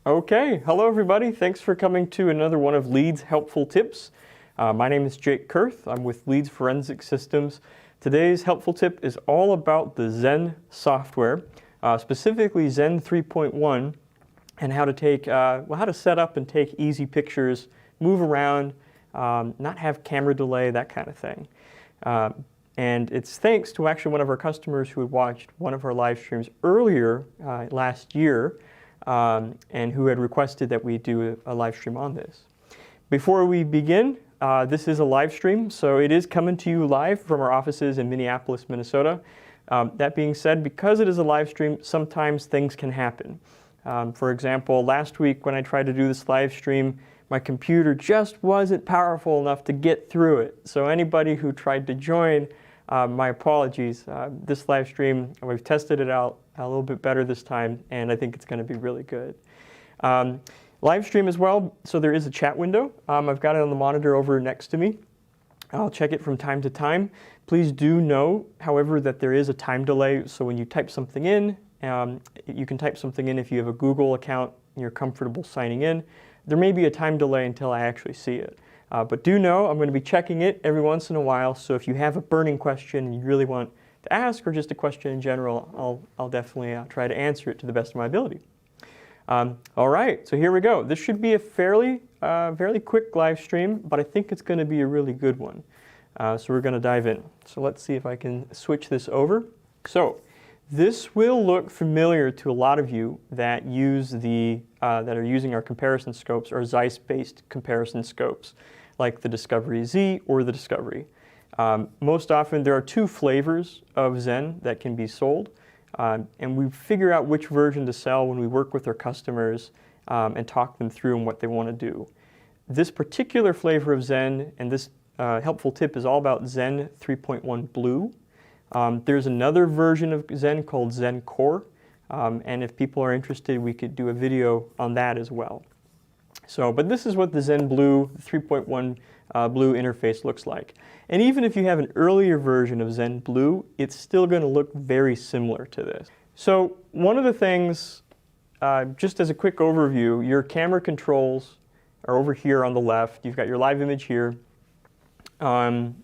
Okay, hello everybody. Thanks for coming to another one of Leeds Helpful Tips. My name is Jake Kurth. I'm with Leeds Forensic Systems. Today's helpful tip is all about the Zen software, specifically Zen 3.1, and how to take, how to set up and take easy pictures, move around, not have camera delay, that kind of thing. And it's thanks to actually one of our customers who had watched one of our live streams earlier last year, and who had requested that we do a live stream on this. Before we begin, this is a live stream, so it is coming to you live from our offices in Minneapolis, Minnesota. That being said, because it is a live stream, sometimes things can happen. For example, last week when I tried to do this live stream, my computer just wasn't powerful enough to get through it. So anybody who tried to join, my apologies. This live stream, we've tested it out a little bit better this time, and I think it's going to be really good. Live stream as well, so there is a chat window. I've got it on the monitor over next to me. I'll check it from time to time. Please do know, however, that there is a time delay, so when you type something in, you can type something in if you have a Google account and you're comfortable signing in. There may be a time delay until I actually see it. But do know I'm going to be checking it every once in a while, so if you have a burning question and you really want to ask, or just a question in general, I'll definitely try to answer it to the best of my ability. All right, so here we go. This should be a fairly quick live stream, but I think it's going to be a really good one. So we're going to dive in. So let's see if I can switch this over. So this will look familiar to a lot of you that use that are using our comparison scopes or Zeiss-based comparison scopes, like the Discovery Z or the Discovery. Most often there are two flavors of Zen that can be sold, and we figure out which version to sell when we work with our customers and talk them through and what they want to do. This particular flavor of Zen, and this helpful tip is all about Zen 3.1 Blue. There's another version of Zen called Zen Core, and if people are interested, we could do a video on that as well. So, but this is what the Zen Blue 3.1 Blue interface looks like. And even if you have an earlier version of Zen Blue, it's still going to look very similar to this. So one of the things, just as a quick overview, your camera controls are over here on the left. You've got your live image here. And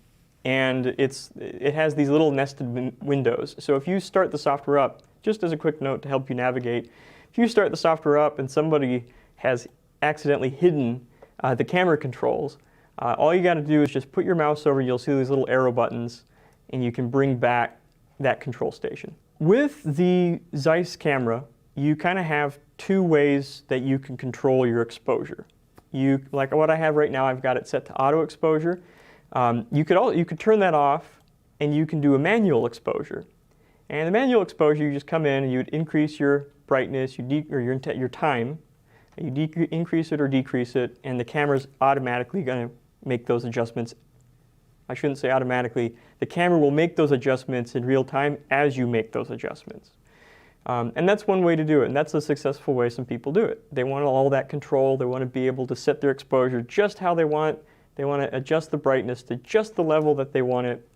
it has these little nested windows. So if you start the software up, just as a quick note to help you navigate, if you start the software up and somebody has accidentally hidden the camera controls, all you got to do is just put your mouse over, you'll see these little arrow buttons, and you can bring back that control station. With the Zeiss camera, you kind of have two ways that you can control your exposure. Like what I have right now, I've got it set to auto exposure. You could turn that off, and you can do a manual exposure. And the manual exposure, you just come in and you would increase your brightness, your time. You increase it or decrease it, and the camera's automatically going to make those adjustments. I shouldn't say automatically. The camera will make those adjustments in real time as you make those adjustments. And that's one way to do it, and that's a successful way some people do it. They want all that control. They want to be able to set their exposure just how they want. They want to adjust the brightness to just the level that they want it,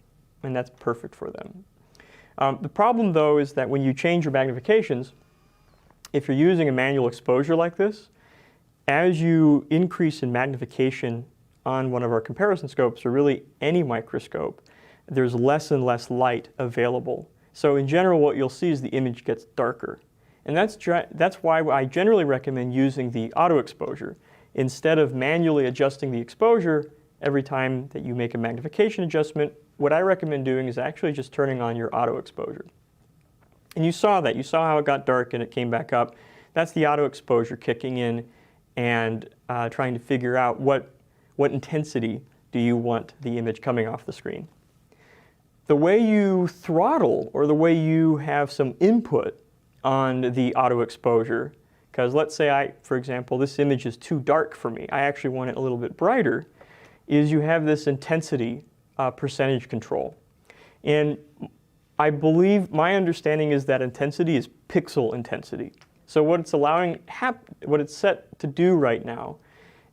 and that's perfect for them. The problem, though, is that when you change your magnifications, if you're using a manual exposure like this, as you increase in magnification on one of our comparison scopes, or really any microscope, there's less and less light available. So in general, what you'll see is the image gets darker. And that's why I generally recommend using the auto exposure. Instead of manually adjusting the exposure every time that you make a magnification adjustment, what I recommend doing is actually just turning on your auto exposure. And you saw that. You saw how it got dark and it came back up. That's the auto exposure kicking in and trying to figure out what intensity do you want the image coming off the screen. The way you throttle, or the way you have some input on the auto exposure, because let's say for example, this image is too dark for me. I actually want it a little bit brighter, is you have this intensity percentage control. And I believe, my understanding is that intensity is pixel intensity. So what it's set to do right now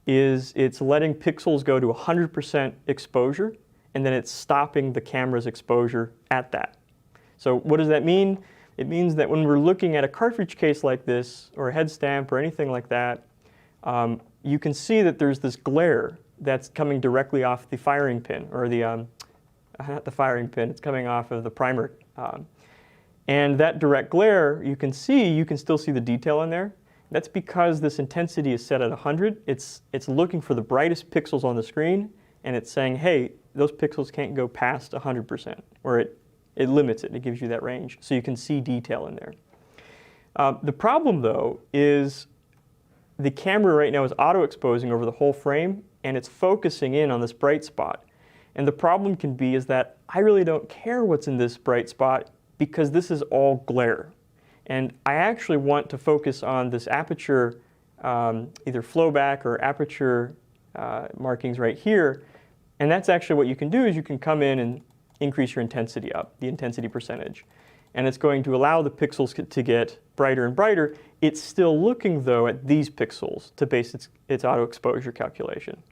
is it's letting pixels go to 100% exposure, and then it's stopping the camera's exposure at that. So what does that mean? It means that when we're looking at a cartridge case like this, or a head stamp, or anything like that, you can see that there's this glare that's coming directly off the firing pin, or the, not the firing pin, it's coming off of the primer. And that direct glare, you can still see the detail in there. That's because this intensity is set at 100. It's looking for the brightest pixels on the screen, and it's saying, hey, those pixels can't go past 100%, or it limits it. It gives you that range, so you can see detail in there. The problem, though, is the camera right now is auto-exposing over the whole frame, and it's focusing in on this bright spot. And the problem can be is that I really don't care what's in this bright spot because this is all glare. And I actually want to focus on this aperture, either flowback or aperture markings right here. And that's actually what you can do is you can come in and increase your intensity up, the intensity percentage. And it's going to allow the pixels to get brighter and brighter. It's still looking, though, at these pixels to base its auto-exposure calculation.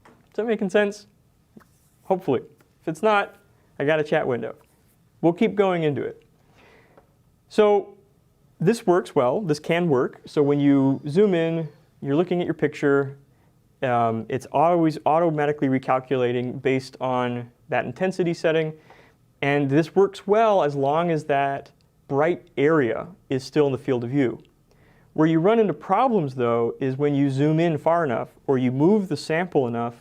Is that making sense? Hopefully. If it's not, I got a chat window. We'll keep going into it. So this works well. This can work. So when you zoom in, you're looking at your picture. It's always automatically recalculating based on that intensity setting. And this works well as long as that bright area is still in the field of view. Where you run into problems, though, is when you zoom in far enough or you move the sample enough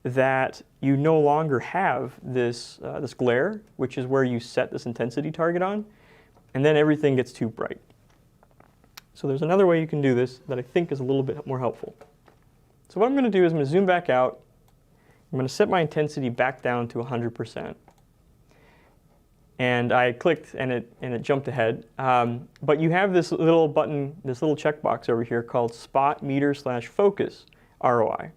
that you no longer have this glare, which is where you set this intensity target on, and then everything gets too bright. So there's another way you can do this that I think is a little bit more helpful. So what I'm going to do is I'm going to zoom back out. I'm going to set my intensity back down to 100%. And I clicked, and it jumped ahead. But you have this little button, this little checkbox over here called Spot Meter / Focus ROI.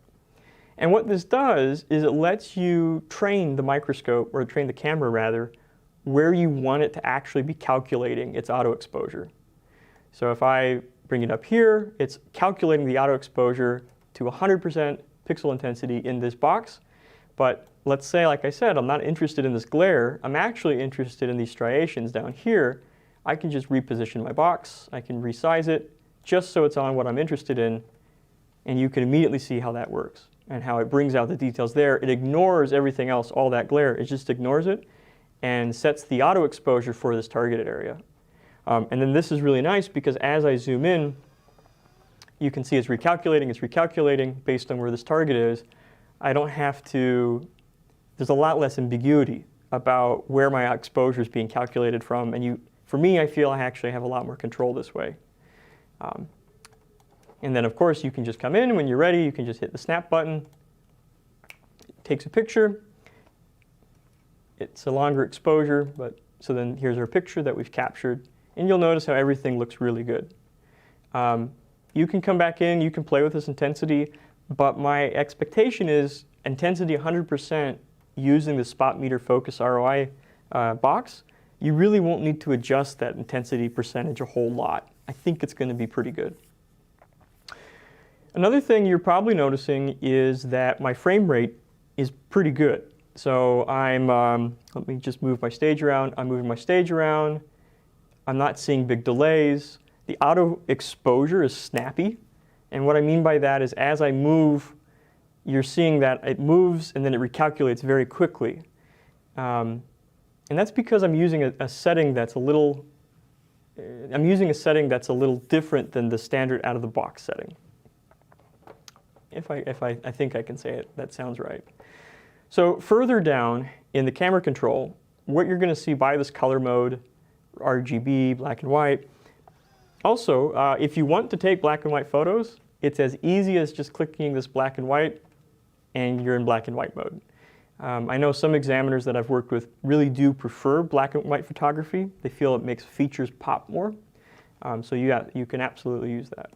And what this does is it lets you train the microscope, or train the camera rather, where you want it to actually be calculating its auto exposure. So if I bring it up here, it's calculating the auto exposure to 100% pixel intensity in this box. But let's say, like I said, I'm not interested in this glare. I'm actually interested in these striations down here. I can just reposition my box. I can resize it just so it's on what I'm interested in. And you can immediately see how that works and how it brings out the details there. It ignores everything else, all that glare. It just ignores it and sets the auto exposure for this targeted area. And then this is really nice because as I zoom in, you can see it's recalculating based on where this target is. I don't have to, there's a lot less ambiguity about where my exposure is being calculated from. And for me, I feel I actually have a lot more control this way. And then, of course, you can just come in. When you're ready, you can just hit the snap button. It takes a picture. It's a longer exposure, but so then here's our picture that we've captured. And you'll notice how everything looks really good. You can come back in. You can play with this intensity. But my expectation is intensity 100% using the Spot Meter Focus ROI box. You really won't need to adjust that intensity percentage a whole lot. I think it's going to be pretty good. Another thing you're probably noticing is that my frame rate is pretty good. So let me just move my stage around. I'm moving my stage around. I'm not seeing big delays. The auto exposure is snappy. And what I mean by that is as I move, you're seeing that it moves and then it recalculates very quickly. And that's because I'm using a setting that's a little different than the standard out-of-the-box setting. I think I can say it, that sounds right. So further down in the camera control, what you're going to see by this color mode, RGB, black and white. Also, if you want to take black and white photos, it's as easy as just clicking this black and white, and you're in black and white mode. I know some examiners that I've worked with really do prefer black and white photography. They feel it makes features pop more. So you can absolutely use that.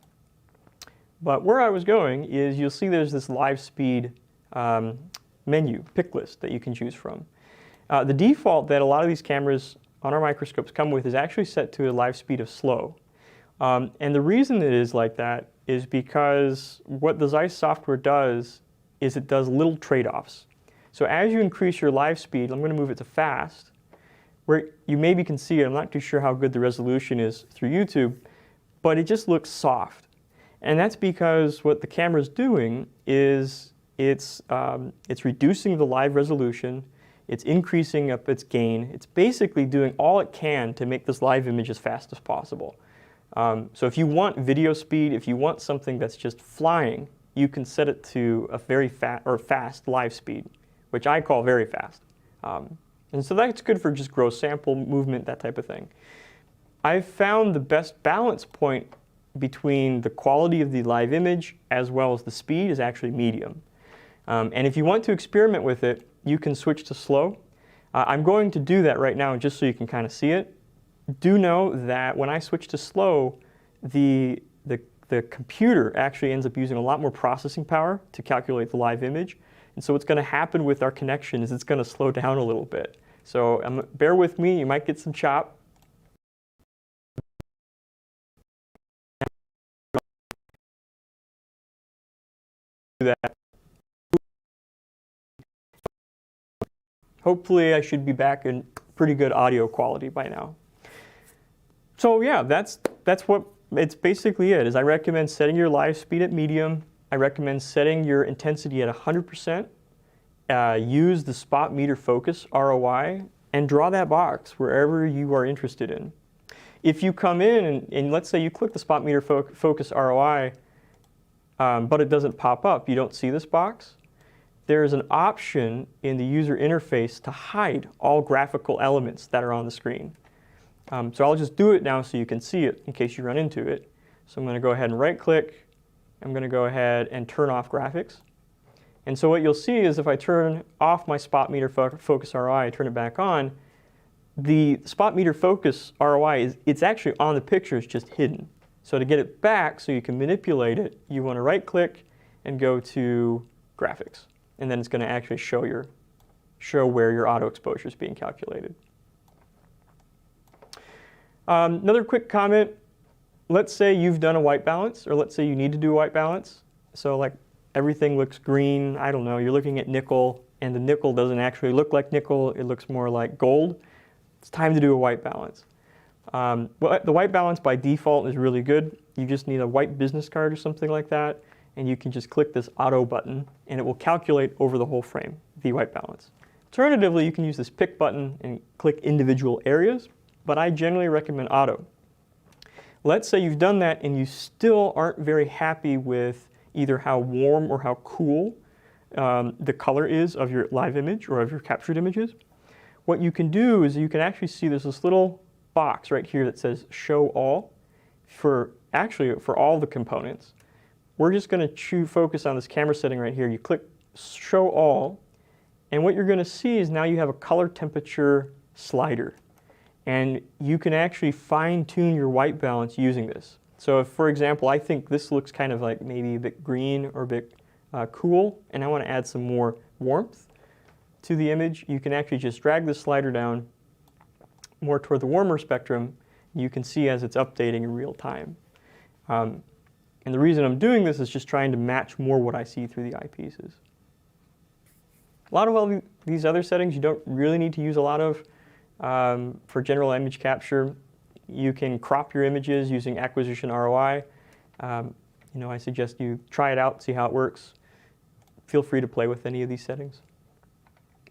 But where I was going is you'll see there's this live speed menu, pick list that you can choose from. The default that a lot of these cameras on our microscopes come with is actually set to a live speed of slow. And the reason it is like that is because what the Zeiss software does is it does little trade-offs. So as you increase your live speed, I'm going to move it to fast. where you maybe can see it. I'm not too sure how good the resolution is through YouTube, but it just looks soft. And that's because what the camera is doing is it's reducing the live resolution, it's increasing up its gain, it's basically doing all it can to make this live image as fast as possible. So if you want video speed, if you want something that's just flying, you can set it to a very fast live speed, which I call very fast. And so that's good for just gross sample movement, that type of thing. I've found the best balance point between the quality of the live image as well as the speed is actually medium. And if you want to experiment with it, you can switch to slow. I'm going to do that right now just so you can kind of see it. Do know that when I switch to slow, the computer actually ends up using a lot more processing power to calculate the live image. And so what's going to happen with our connection is it's going to slow down a little bit. So bear with me, you might get some chop. That. Hopefully I should be back in pretty good audio quality by now. So yeah, that's what it's basically it. Is I recommend setting your live speed at medium. I recommend setting your intensity at 100%. Use the spot meter focus ROI and draw that box wherever you are interested in. If you come in and let's say you click the spot meter focus ROI, but it doesn't pop up, you don't see this box, there is an option in the user interface to hide all graphical elements that are on the screen. So I'll just do it now so you can see it in case you run into it. So I'm going to go ahead and right click. I'm going to go ahead and turn off graphics. And so what you'll see is if I turn off my spot meter focus ROI, I turn it back on, the spot meter focus ROI it's actually on the picture, it's just hidden. So to get it back so you can manipulate it, you want to right click and go to graphics. And then it's going to actually show where your auto exposure is being calculated. Another quick comment. Let's say you've done a white balance, or let's say you need to do a white balance. So like everything looks green, I don't know, you're looking at nickel, and the nickel doesn't actually look like nickel, it looks more like gold. It's time to do a white balance. Well, the white balance by default is really good. You just need a white business card or something like that, and you can just click this auto button, and it will calculate over the whole frame, the white balance. Alternatively, you can use this pick button and click individual areas, but I generally recommend auto. Let's say you've done that and you still aren't very happy with either how warm or how cool the color is of your live image or of your captured images. What you can do is you can actually see there's this little box right here that says show all for all the components. We're just going to focus on this camera setting right here. You click show all, and what you're going to see is now you have a color temperature slider. And you can actually fine-tune your white balance using this. So if, for example, I think this looks kind of like maybe a bit green or a bit cool, and I want to add some more warmth to the image, you can actually just drag this slider down more toward the warmer spectrum. You can see as it's updating in real time. And the reason I'm doing this is just trying to match more what I see through the eyepieces. A lot of all these other settings you don't really need to use a lot of. For general image capture, you can crop your images using acquisition ROI. I suggest you try it out, see how it works. Feel free to play with any of these settings.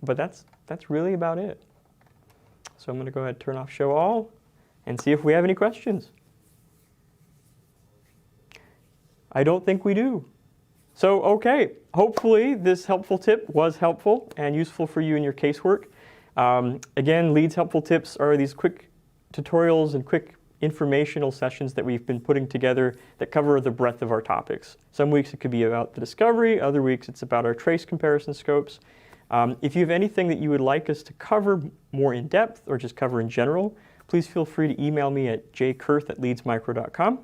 But that's really about it. So I'm going to go ahead and turn off show all and see if we have any questions. I don't think we do. So okay, hopefully this helpful tip was helpful and useful for you in your casework. Again, Leeds Helpful Tips are these quick tutorials and quick informational sessions that we've been putting together that cover the breadth of our topics. Some weeks it could be about the discovery, other weeks it's about our trace comparison scopes. If you have anything that you would like us to cover more in depth or just cover in general, please feel free to email me at jkurth@leedsmicro.com.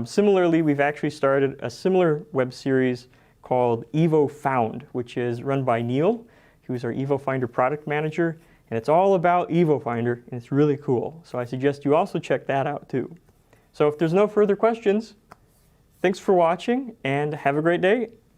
Similarly, we've actually started a similar web series called Evo Found, which is run by Neil, who's our Evo Finder product manager, and it's all about Evo Finder, and it's really cool. So I suggest you also check that out too. So if there's no further questions, thanks for watching, and have a great day.